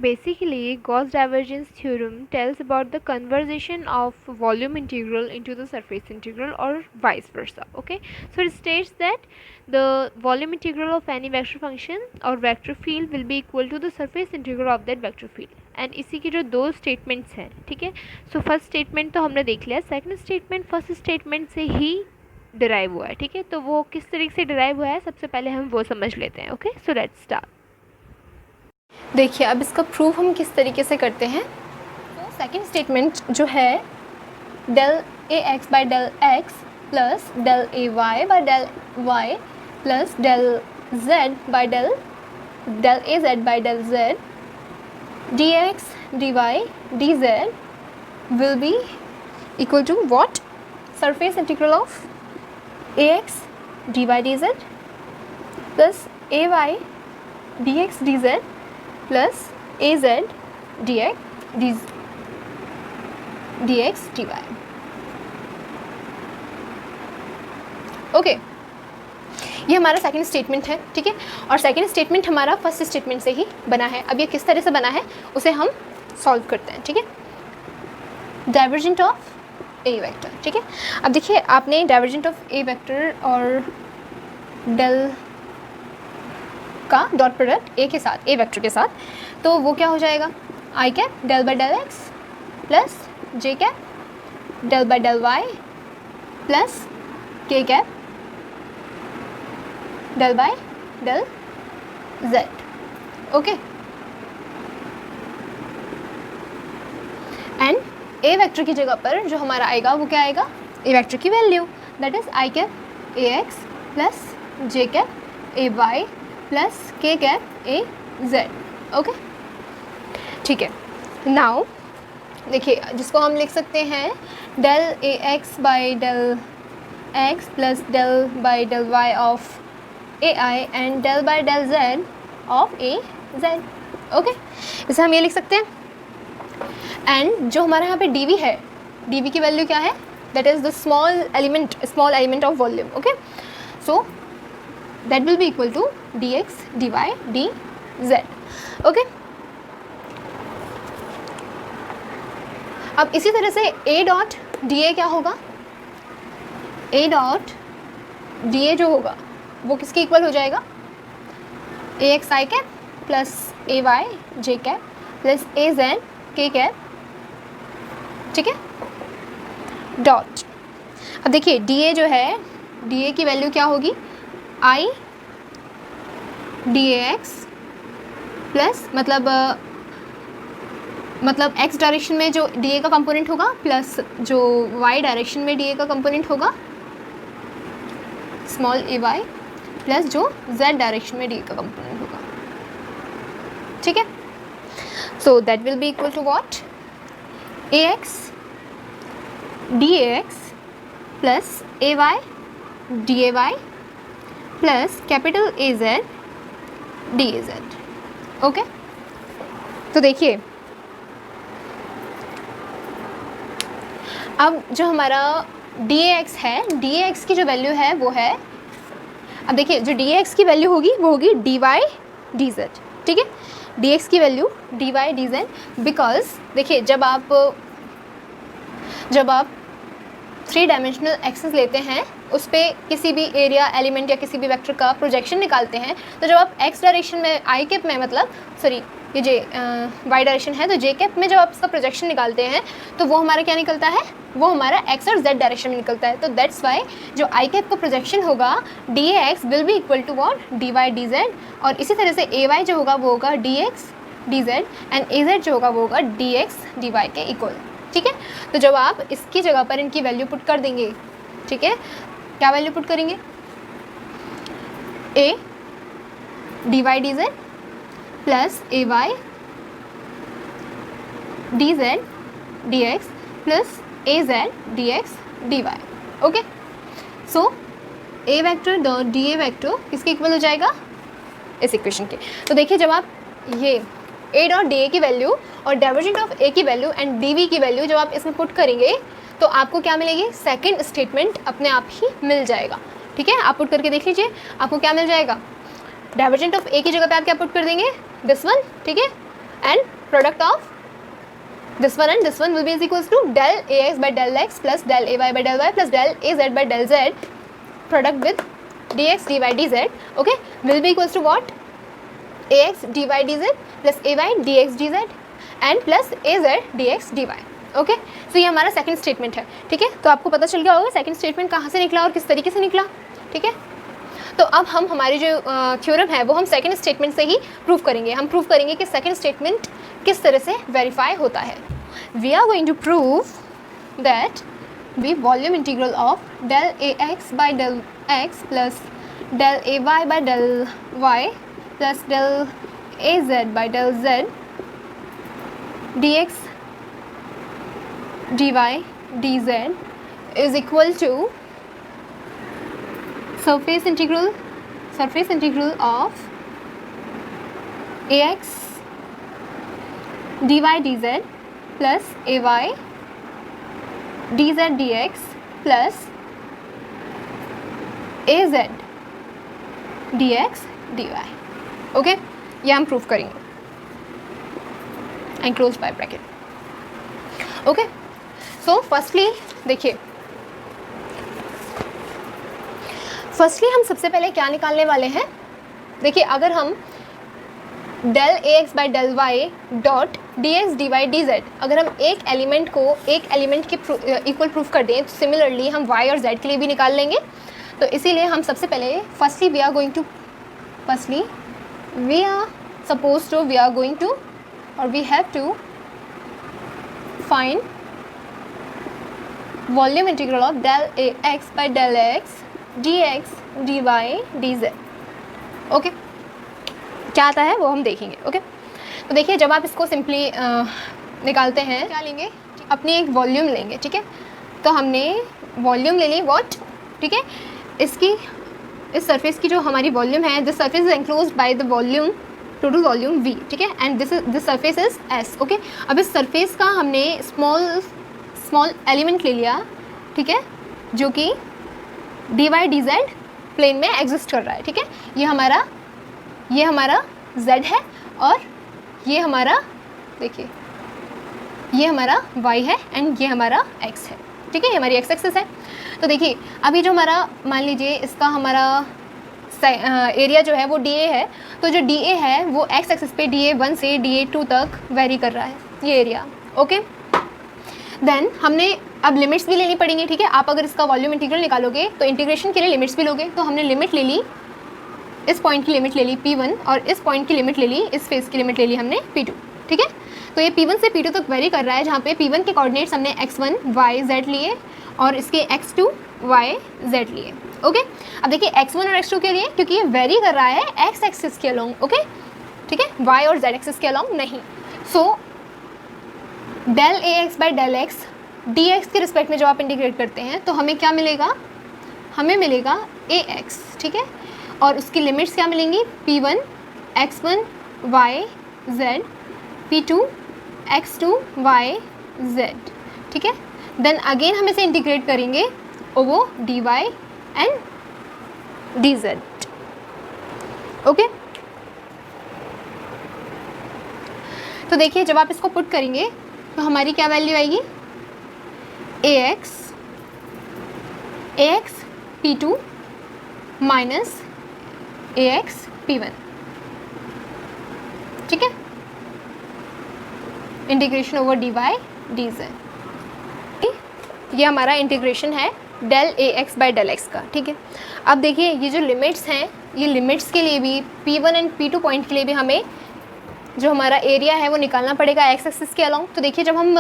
basically, Gauss divergence theorem tells about the conversion of volume integral into the surface integral or vice versa. Okay, so it states that the volume integral of any vector function or vector field will be equal to the surface integral of that vector field. And इसी के जो दो statements हैं, ठीक है, so first statement तो हमने देख लिया, सेकंड स्टेटमेंट फर्स्ट स्टेटमेंट से ही डिराइव हुआ है, ठीक है, तो वो किस तरीके से डिराइव हुआ है सबसे पहले हम वो समझ लेते हैं. Okay, so let's start. देखिए अब इसका प्रूफ हम किस तरीके से करते हैं. तो सेकंड स्टेटमेंट जो है del A X by del X plus del A Y by del Y plus del Z by del A Z by del Z dx dy dz will be equal to what? Surface integral of ax dy dz plus ay dx dz plus az dx dy. Okay, ये हमारा second statement है, ठीक है, और second statement हमारा first statement से ही बना है. अब ये किस तरह से बना है उसे हम सॉल्व करते हैं, ठीक है. डाइवर्जेंट ऑफ ए वेक्टर, ठीक है. अब देखिए आपने डाइवर्जेंट ऑफ ए वेक्टर और डेल का डॉट प्रोडक्ट ए के साथ, ए वेक्टर के साथ, तो वो क्या हो जाएगा, I cap del by del X plus J cap del by del Y plus K cap del by del Z. Okay, and A vector की जगह पर जो हमारा आएगा वो क्या आएगा, ए वेक्टर की value, that is I cap A X plus J cap A Y plus K cap A Z. Okay, ठीक है. नाउ देखिए जिसको हम लिख सकते हैं del A X by del X plus del by del Y of AI and del by del z of AZ. Okay, इसे हम ये लिख सकते हैं. एंड जो हमारे यहाँ पे dv है, dv की वैल्यू क्या है, that is the small element of volume. Okay, so that will be equal to dx dy dz. Okay, अब इसी तरह से a डॉट da क्या होगा, a डॉट da जो होगा वो किसके इक्वल हो जाएगा, ए x I cap plus A Y J cap plus A Z के कैप, ठीक है, डॉट. अब देखिए डी ए जो है, डी ए की वैल्यू क्या होगी, I D A X plus मतलब एक्स डायरेक्शन में जो डी ए का कंपोनेंट होगा प्लस जो वाई डायरेक्शन में डी ए का कंपोनेंट होगा स्मॉल ए वाई प्लस जो z डायरेक्शन में डी का कंपोनेंट होगा, ठीक है. So that will be equal to what, A X D A X plus A Y D A Y plus capital A Z D A Z. Okay, तो देखिए अब जो हमारा डी ए एक्स है, डी ए एक्स की जो value है वो है, अब देखिए जो डी एक्स की वैल्यू होगी वो होगी डी वाई डी जेड, ठीक है, डी एक्स की value D Y D Z. Because देखिए जब आप 3 डायमेंशनल एक्सेस लेते हैं उस पर किसी भी एरिया एलिमेंट या किसी भी वेक्टर का प्रोजेक्शन निकालते हैं, तो जब आप एक्स डायरेक्शन में आई कैप में मतलब सॉरी ये जे वाई डायरेक्शन है, तो जे कैप में जब आप इसका प्रोजेक्शन निकालते हैं तो वो हमारा क्या निकलता है, वो हमारा एक्स और जेड डायरेक्शन में निकलता है. तो दैट्स वाई जो आई कैप का प्रोजेक्शन होगा D X will be equal to what, D Y D Z. और इसी तरह से ए वाई जो होगा वो होगा D x D Z and A Z जो होगा वो होगा डी एक्स डी वाई के इक्वल, ठीक है. तो जब आप इसकी जगह पर इनकी वैल्यू पुट कर देंगे, ठीक है, क्या वैल्यू पुट करेंगे, A D Y D Z plus A Y D Z D X plus A Z D x D Y. Okay, so A vector dot D A vector किसके equal हो जाएगा, इस इक्वेशन के. तो देखिए जब आप ये ए डॉट डी ए की वैल्यू और डाइवर्जेंट ऑफ ए की वैल्यू एंड डी वी की वैल्यू जब आप इसमें पुट करेंगे तो आपको क्या मिलेगी, सेकंड स्टेटमेंट अपने आप ही मिल जाएगा, ठीक है. आप पुट करके देख लीजिए आपको क्या मिल जाएगा, डाइवर्जेंट ऑफ ए की जगह पे आप क्या पुट कर देंगे, दिस वन, ठीक है, and product of this one and this one will be is equals to del ax by del x plus del ay by del y plus del az by del z, product with dx dy dz, okay, will be equals to what? Ax dy dz plus ay dx dz and plus az dx dy, okay. So ये हमारा second statement है, ठीक है। तो आपको पता चल गया होगा सेकंड स्टेटमेंट कहाँ से निकला और किस तरीके से निकला, ठीक है। तो अब हम हमारी जो थ्योरम है वो हम सेकंड स्टेटमेंट से ही प्रूव करेंगे। हम प्रूव करेंगे कि सेकंड स्टेटमेंट किस तरह से वेरीफाई होता है। We are going to prove that V volume integral of del A X by del X plus del A Y by del Y plus del A Z by del Z D X dy dz is equal to surface integral of ax dy dz plus ay dz dx plus az dx dy, okay. ये हम prove करेंगे enclose bye bracket, okay. So firstly देखिए, firstly हम सबसे पहले क्या निकालने वाले हैं। देखिए अगर हम del A X by del Y dot D x D Y D Z, अगर हम एक एलिमेंट को एक एलिमेंट के इक्वल प्रूफ कर दें तो सिमिलरली हम वाई और जेड के लिए भी निकाल लेंगे। तो इसीलिए हम सबसे पहले firstly we are going to और we have to find volume integral of del A X by del X D x D Y D Z, okay. क्या आता है वो हम देखेंगे, ओके। तो देखिए जब आप इसको सिंपली निकालते हैं, क्या लेंगे, अपनी एक वॉल्यूम लेंगे, ठीक है। तो हमने वॉल्यूम ले ली व्हाट, ठीक है। इस सरफेस की जो हमारी वॉल्यूम है, this surface is enclosed by the volume total volume v, ठीक है, and this surface is s, okay. अब इस सरफेस का हमने स्मॉल एलिमेंट ले लिया, ठीक है, जो कि dy dz प्लेन में एग्जिस्ट कर रहा है, ठीक है। ये हमारा z है और ये हमारा, देखिए ये हमारा y है एंड ये हमारा x है, ठीक है, ये हमारी x एक्सिस है। तो देखिए अभी जो हमारा, मान लीजिए इसका हमारा एरिया जो है वो DA है, तो जो DA है वो x एक्सिस पे DA1 से DA2 तक वेरी कर रहा है ये एरिया, ओके। देन हमने अब लिमिट्स भी लेनी पड़ेंगी, ठीक है। आप अगर इसका वॉल्यूम इंटीग्रल निकालोगे तो इंटीग्रेशन के लिए लिमिट्स भी लोगे। तो हमने लिमिट ले ली, इस पॉइंट की लिमिट ले ली P1 और इस पॉइंट की लिमिट ले ली, इस फेस की लिमिट ले ली हमने P2, ठीक है। तो ये P1 से P2 तक वेरी कर रहा है, जहाँ पे P1 के कोऑर्डिनेट्स हमने x1 y z लिए और इसके x2 y z लिए, ओके। अब देखिए x1 और x2 के लिए, क्योंकि ये वेरी कर रहा है x एक्सिस के अलोंग, ओके, ठीक है, y और z एक्सिस के अलोंग नहीं। So del A X by del X D X के रिस्पेक्ट में जब आप इंटीग्रेट करते हैं तो हमें क्या मिलेगा, हमें मिलेगा ए एक्स, ठीक है, और उसकी लिमिट्स क्या मिलेंगी, P1 x1 y z P2 x2 y z, ठीक है। देन अगेन हम इसे इंटीग्रेट करेंगे over D Y and D Z, okay. तो देखिए जब आप इसको पुट करेंगे तो हमारी क्या वैल्यू आएगी, ax P2 minus ax P1, ठीक है, integration over D Y D Z. ये हमारा इंटीग्रेशन है del A X by del X का, ठीक है। अब देखिए ये जो लिमिट्स हैं, ये लिमिट्स के लिए भी P1 एंड P2 पॉइंट के लिए भी हमें जो हमारा एरिया है वो निकालना पड़ेगा एक्स एक्सिस के अलोंग। तो देखिए जब हम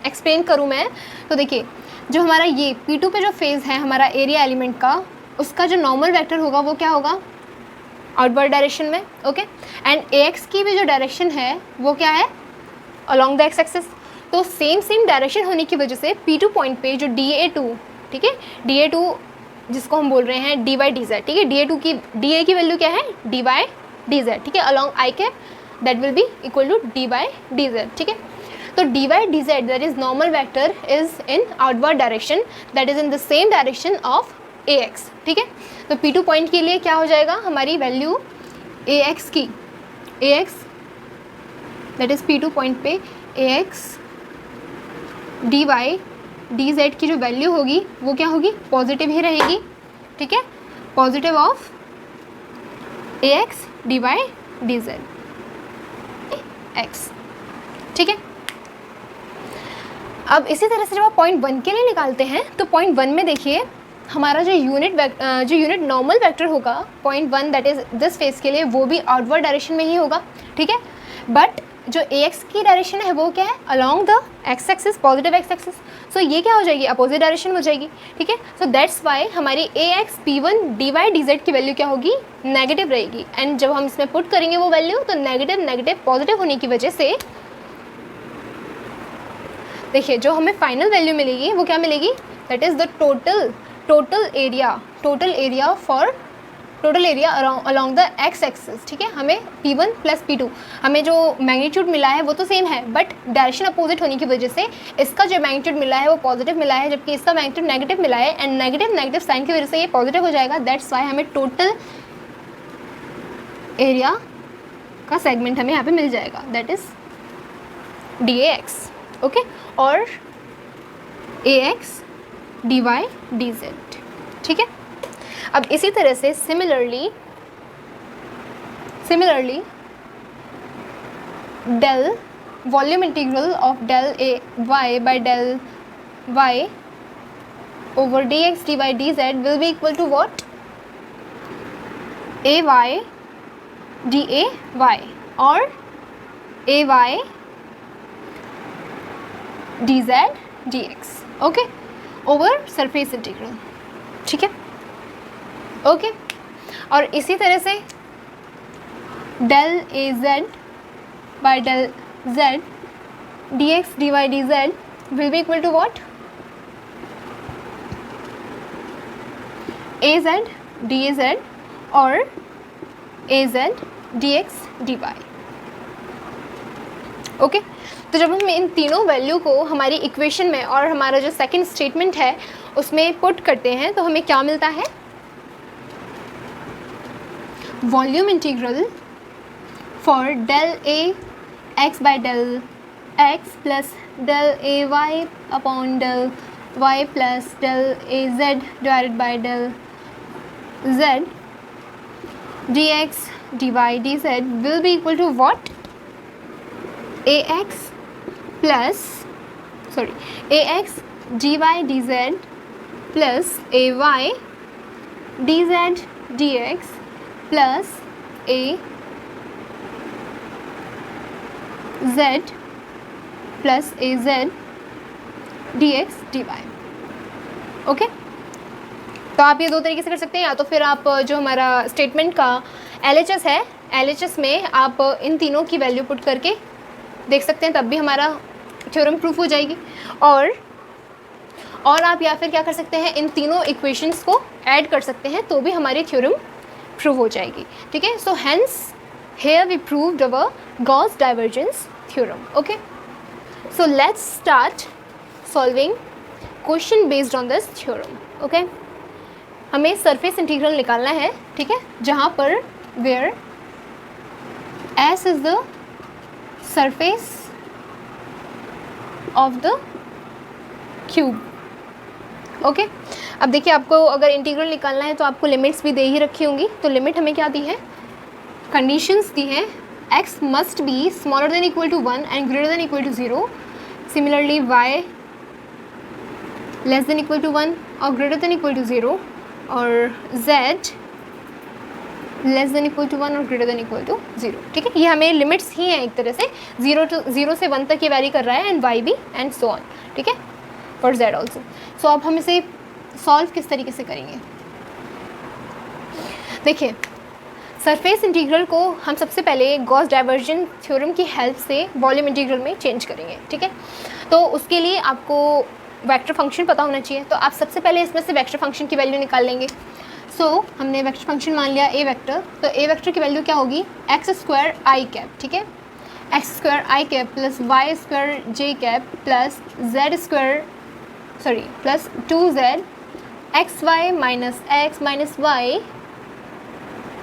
एक्सप्लेन करूँ मैं, तो देखिए जो हमारा ये P2 पे जो फेज़ है हमारा एरिया एलिमेंट का, उसका जो नॉर्मल वेक्टर होगा वो क्या होगा, आउटवर्ड डायरेक्शन में, ओके। एंड AX की भी जो डायरेक्शन है वो क्या है, अलोंग द एक्स एक्सिस। तो सेम डायरेक्शन होने की वजह से P2 पॉइंट पे जो DA2, ठीक है, DA2 जिसको हम बोल रहे हैं dy dz, ठीक है, DA2 की DA की वैल्यू क्या है, dy dz, ठीक है, along i cap that will be equal to dy dz, ठीक है। तो dy dz that is normal vector is in outward direction, that is in the same direction of ax, ठीक है। तो P2 पॉइंट के लिए क्या हो जाएगा, हमारी वैल्यू ax की, ax that is P2 point पे ax dy dz की जो वैल्यू होगी वो क्या होगी, पॉजिटिव ही रहेगी, ठीक है, positive of ax dy dz x, ठीक है। अब इसी तरह से जब आप पॉइंट 1 के लिए निकालते हैं तो पॉइंट 1 में देखिए हमारा जो यूनिट नॉर्मल वेक्टर होगा point 1 that is this face के लिए वो भी आउटवर्ड डायरेक्शन में ही होगा, ठीक है, बट जो ax की डायरेक्शन है वो क्या है, along the x axis, positive x axis, so ये क्या हो जाएगी, अपोजिट डायरेक्शन हो जाएगी, ठीक है। सो दैट्स वाई हमारी ax p1 dy dz की वैल्यू क्या होगी, नेगेटिव रहेगी, एंड जब हम इसमें पुट करेंगे वो वैल्यू तो नेगेटिव नेगेटिव पॉजिटिव होने की वजह से देखिए जो हमें फाइनल वैल्यू मिलेगी वो क्या मिलेगी, that is the total area along the x axis, ठीक है। हमें P1 प्लस P2 हमें जो मैग्नीट्यूड मिला है वो तो सेम है, बट डायरेक्शन अपोजिट होने की वजह से इसका जो मैग्नीट्यूड मिला है वो पॉजिटिव मिला है, जबकि इसका मैग्नीट्यूड नेगेटिव मिला है, एंड नेगेटिव साइन की वजह से ये पॉजिटिव हो जाएगा, दैट्स वाई हमें टोटल एरिया का सेगमेंट हमें यहाँ पे मिल जाएगा, दैट इज़ dAx, ओके, और ax dy dz, ठीक है। अब इसी तरह से similarly del volume integral of del A Y by del Y over dx dy dz will be equal to what, ay dy और ay dz dx, okay, over surface integral, ठीक है, okay. और इसी तरह से del A Z by del Z dx dy dz will be equal to what, A Z D A Z और A Z dx dy, okay. तो जब हम इन तीनों वैल्यू को हमारी इक्वेशन में और हमारा जो सेकंड स्टेटमेंट है उसमें पुट करते हैं तो हमें क्या मिलता है, volume integral for del A X by del X plus del A Y upon del Y plus del A Z divided by del Z D x D Y D Z will be equal to what, ax dy dz plus ay dz dx plus a z plus az dx dy, okay. तो आप ये दो तरीके से कर सकते हैं, या तो फिर आप जो हमारा स्टेटमेंट का LHS है, LHS में आप इन तीनों की वैल्यू पुट करके देख सकते हैं, तब भी हमारा थ्योरम प्रूफ हो जाएगी, और आप या फिर क्या कर सकते हैं, इन तीनों इक्वेशंस को ऐड कर सकते हैं तो भी हमारी थ्योरम प्रूव हो जाएगी, ठीक है। So hence here we proved our Gauss divergence theorem, okay. So let's start solving question based on this theorem, okay. हमें सरफेस इंटीग्रल निकालना है, ठीक है, जहाँ पर where S is the surface of the cube, okay. अब देखिए आपको अगर इंटीग्रल निकालना है तो आपको लिमिट्स भी दे ही रखी होंगी, तो लिमिट हमें क्या दी है, कंडीशंस दी हैं, x must be smaller than equal to 1 and greater than equal to 0, similarly y less than equal to 1 और ग्रेटर देन इक्वल टू 0, और z less than equal to 1 और ग्रेटर देन इक्वल टू 0, ठीक है। ये हमें limits ही हैं एक तरह से, 0 से 1 तक ये वैरी कर रहा है, एंड y भी एंड सो ऑन, ठीक है, फॉर z ऑल्सो। सो अब हम इसे सॉल्व किस तरीके से करेंगे, देखिए सरफेस इंटीग्रल को हम सबसे पहले गॉस डाइवर्जेंस थ्योरम की हेल्प से वॉल्यूम इंटीग्रल में चेंज करेंगे, ठीक है। तो उसके लिए आपको वेक्टर फंक्शन पता होना चाहिए, तो आप सबसे पहले इसमें से वेक्टर फंक्शन की वैल्यू निकाल लेंगे। सो हमने वेक्टर फंक्शन मान लिया ए वेक्टर, तो ए वेक्टर की वैल्यू क्या होगी, एक्स स्क्वायर आई कैप, ठीक है, X square I cap plus Y square J cap plus Z square plus 2z X Y minus X minus Y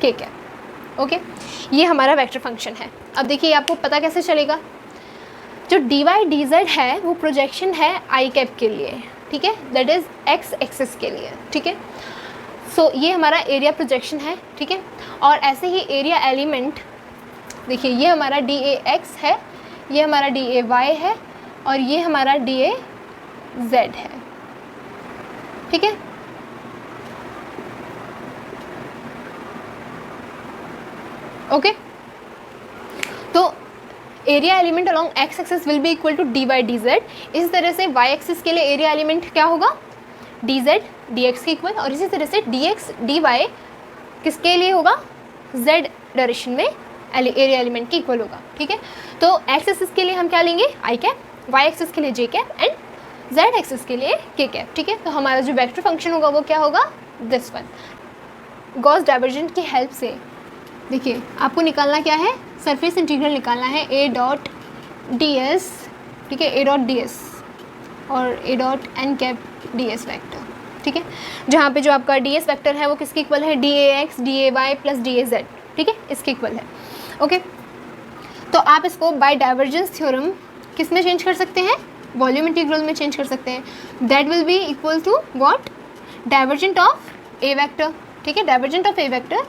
K cap, okay, ये हमारा वेक्टर फंक्शन है। अब देखिए आपको पता कैसे चलेगा, जो डी वाई डी जेड है वो प्रोजेक्शन है आई कैप के लिए, ठीक है, दैट इज़ एक्स एक्सिस के लिए, ठीक है। सो ये हमारा एरिया प्रोजेक्शन है, ठीक है। और ऐसे ही एरिया एलिमेंट देखिए, ये हमारा डी ए एक्स है, ये हमारा डी ए वाई है, और ये हमारा डी ए जेड है, ठीक है। ओके, तो area element along X axis will be equal to D Y D Z. इस तरह से वाई एक्सिस के लिए एरिया एलिमेंट क्या होगा, डी जेड डी एक्स के इक्वल, और इसी तरह से डी एक्स डी वाई किसके लिए होगा, जेड डायरेक्शन में एरिया एलिमेंट के इक्वल होगा, ठीक है। तो एक्स एक्सिस के लिए हम क्या लेंगे, आई कैप, वाई एक्सिस के लिए जे कैप, एंड जेड एक्सिस के लिए के कैप, ठीक है। तो हमारा जो वेक्टर फंक्शन होगा वो क्या होगा, दिस वन। गॉस डाइवर्जेंट की हेल्प से देखिए आपको निकालना क्या है, सरफेस इंटीग्रल निकालना है ए डॉट डी एस, ठीक है, ए डॉट डी एस और A dot N cap D S vector, ठीक है, जहाँ पे जो आपका डी एस वैक्टर है वो किसके इक्वल है, D A X D A Y plus D A Z, ठीक है, इसके इक्वल है। ओके, तो आप इसको बाय डाइवर्जेंस थ्योरम किस में चेंज कर सकते हैं, वॉल्यूम इंटीग्रल में चेंज कर सकते हैं। That will be equal to what, divergent of A vector, ठीक है, divergent of A vector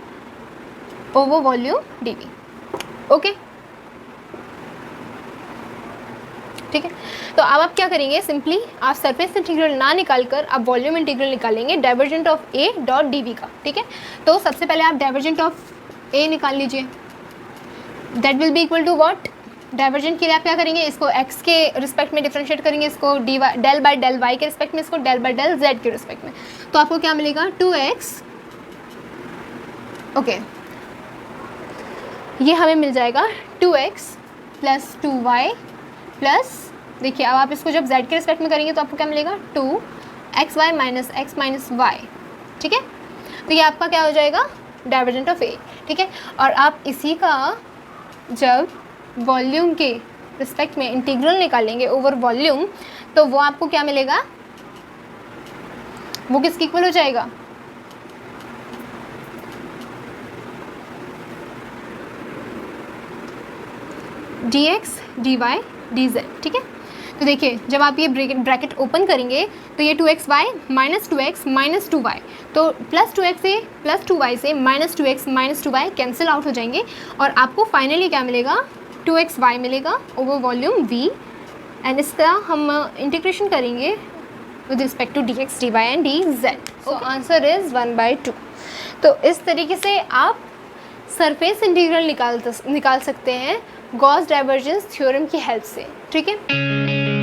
over volume D V. Okay, ठीक है। तो अब आप क्या करेंगे, सिंपली आप सरफेस इंटीग्रल ना निकाल कर आप वॉल्यूम इंटीग्रल निकालेंगे divergent of A dot D V का, ठीक है। तो सबसे पहले आप डाइवर्जेंट ऑफ ए निकाल लीजिए, that will be equal to what, divergent के लिए आप क्या करेंगे, इसको x के रिस्पेक्ट में डिफरेंशिएट करेंगे, इसको D Y del by del y के रिस्पेक्ट में, इसको डेल बाय डेल z के रिस्पेक्ट में, तो आपको क्या मिलेगा 2x। ओके, ये हमें मिल जाएगा 2x प्लस 2y प्लस, देखिए अब आप इसको जब z के रिस्पेक्ट में करेंगे तो आपको क्या मिलेगा 2xy minus x minus y, ठीक है। तो ये आपका क्या हो जाएगा, डाइवर्जेंट ऑफ ए, ठीक है। और आप इसी का जब वॉल्यूम के रिस्पेक्ट में इंटीग्रल निकालेंगे ओवर वॉल्यूम, तो वो आपको क्या मिलेगा, वो किसके इक्वल हो जाएगा, D x D Y D Z, ठीक है। तो देखिए जब आप ये ब्रैकेट ओपन करेंगे तो ये 2xy minus 2x minus 2y, तो प्लस 2x से प्लस 2y से minus 2x minus 2y cancel out हो जाएंगे, और आपको फाइनली क्या मिलेगा, 2xy मिलेगा ओवर वॉल्यूम v, एंड इसका हम इंटीग्रेशन करेंगे with respect to d x D Y and D z. So answer is 1/2। तो इस तरीके से आप सरफेस इंटीग्रल निकाल सकते हैं गॉस डाइवर्जेंस थ्योरम की हेल्प से, ठीक है।